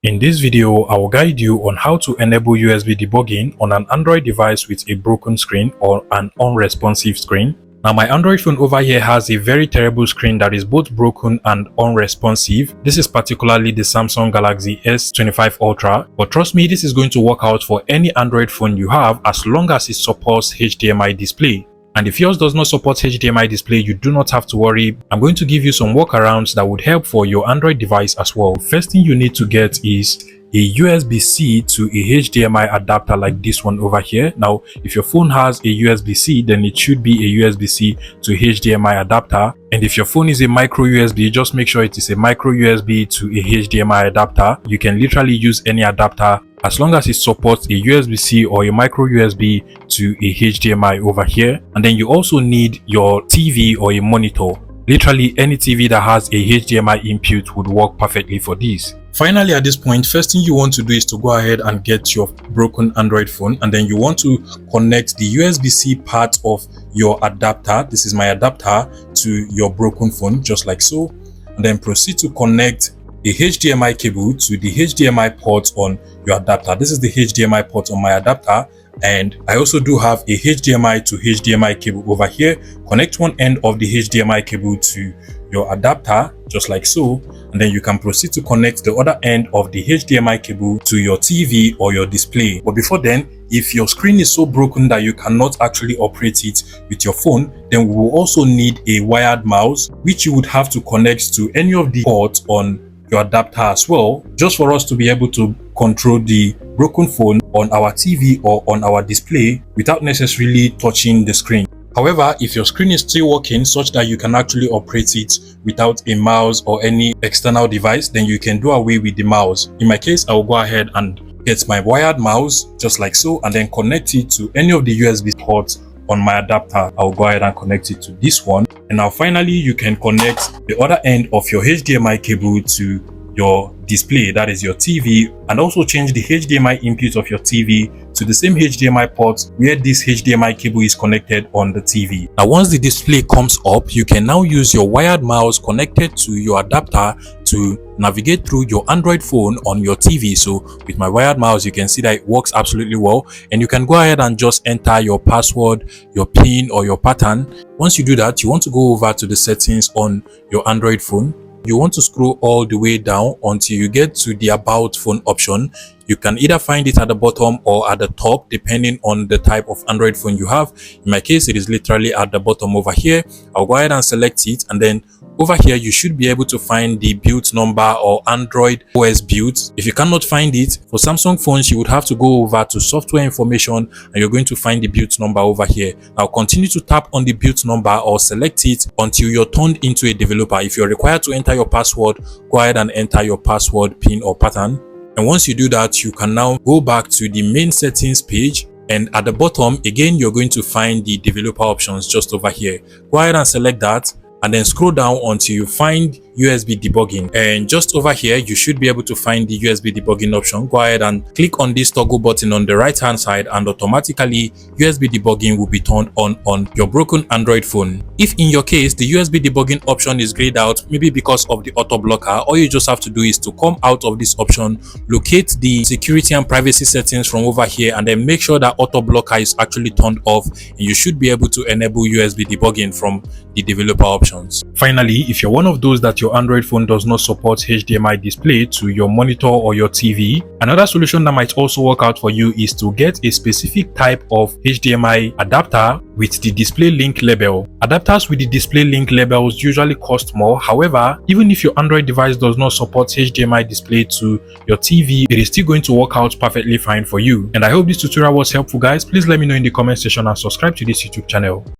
In this video, I will guide you on how to enable USB debugging on an Android device with a broken screen or an unresponsive screen. Now, my Android phone over here has a very terrible screen that is both broken and unresponsive. This is particularly the Samsung Galaxy S25 Ultra, but trust me, this is going to work out for any Android phone you have as long as it supports HDMI display. And if yours does not support HDMI display, you do not have to worry. I'm going to give you some workarounds that would help for your Android device as well. First thing you need to get is a USB-C to a HDMI adapter like this one over here. Now, if your phone has a USB-C, then it should be a USB-C to HDMI adapter. And if your phone is a micro USB, just make sure it is a micro USB to a HDMI adapter. You can literally use any adapter as long as it supports a USB-C or a micro USB to a HDMI over here. And then you also need your TV or a monitor. Literally any TV that has a HDMI input would work perfectly for this. Finally, at this point, first thing you want to do is to go ahead and get your broken Android phone, and then you want to connect the USB-C part of your adapter. This is my adapter to your broken phone, just like so. And then proceed to connect a HDMI cable to the HDMI port on your adapter. This is the HDMI port on my adapter, and I also do have a HDMI to HDMI cable over here. Connect one end of the HDMI cable to your adapter, just like so, and then you can proceed to connect the other end of the HDMI cable to your TV or your display. But before then, if your screen is so broken that you cannot actually operate it with your phone, then we will also need a wired mouse, which you would have to connect to any of the ports on your adapter as well, just for us to be able to control the broken phone on our TV or on our display without necessarily touching the screen. However, if your screen is still working such that you can actually operate it without a mouse or any external device, then you can do away with the mouse. In my case, I will go ahead and get my wired mouse just like so, and then connect it to any of the USB ports on my adapter. I'll go ahead and connect it to this one. And now finally, you can connect the other end of your HDMI cable to your display, that is your TV, and also change the HDMI input of your TV to the same HDMI port where this HDMI cable is connected on the TV. Now, once the display comes up, you can now use your wired mouse connected to your adapter to navigate through your Android phone on your TV. So with my wired mouse, you can see that it works absolutely well, and you can go ahead and just enter your password, your PIN, or your pattern. Once you do that, you want to go over to the settings on your Android phone. You want to scroll all the way down until you get to the About Phone option. You can either find it at the bottom or at the top, depending on the type of Android phone you have. In my case, it is literally at the bottom over here. I'll go ahead and select it, and then over here you should be able to find the build number or Android OS build. If you cannot find it, for Samsung phones you would have to go over to software information, and you're going to find the build number over here. Now continue to tap on the build number or select it until you're turned into a developer. If you're required to enter your password, go ahead and enter your password, PIN, or pattern. And once you do that, you can now go back to the main settings page, and at the bottom again you're going to find the developer options just over here. Go ahead and select that, and then scroll down until you find USB debugging, and just over here you should be able to find the USB debugging option. Go ahead and click on this toggle button on the right hand side, and automatically USB debugging will be turned on your broken Android phone. If in your case the USB debugging option is grayed out, maybe because of the auto blocker, all you just have to do is to come out of this option, locate the security and privacy settings from over here, and then make sure that auto blocker is actually turned off, and you should be able to enable USB debugging from the developer options. Finally, if you're one of those that your Android phone does not support HDMI display to your monitor or your TV, another solution that might also work out for you is to get a specific type of HDMI adapter with the DisplayLink label. Adapters with the DisplayLink labels usually cost more. However, even if your Android device does not support HDMI display to your TV, it is still going to work out perfectly fine for you. And I hope this tutorial was helpful, guys. Please let me know in the comment section and subscribe to this YouTube channel.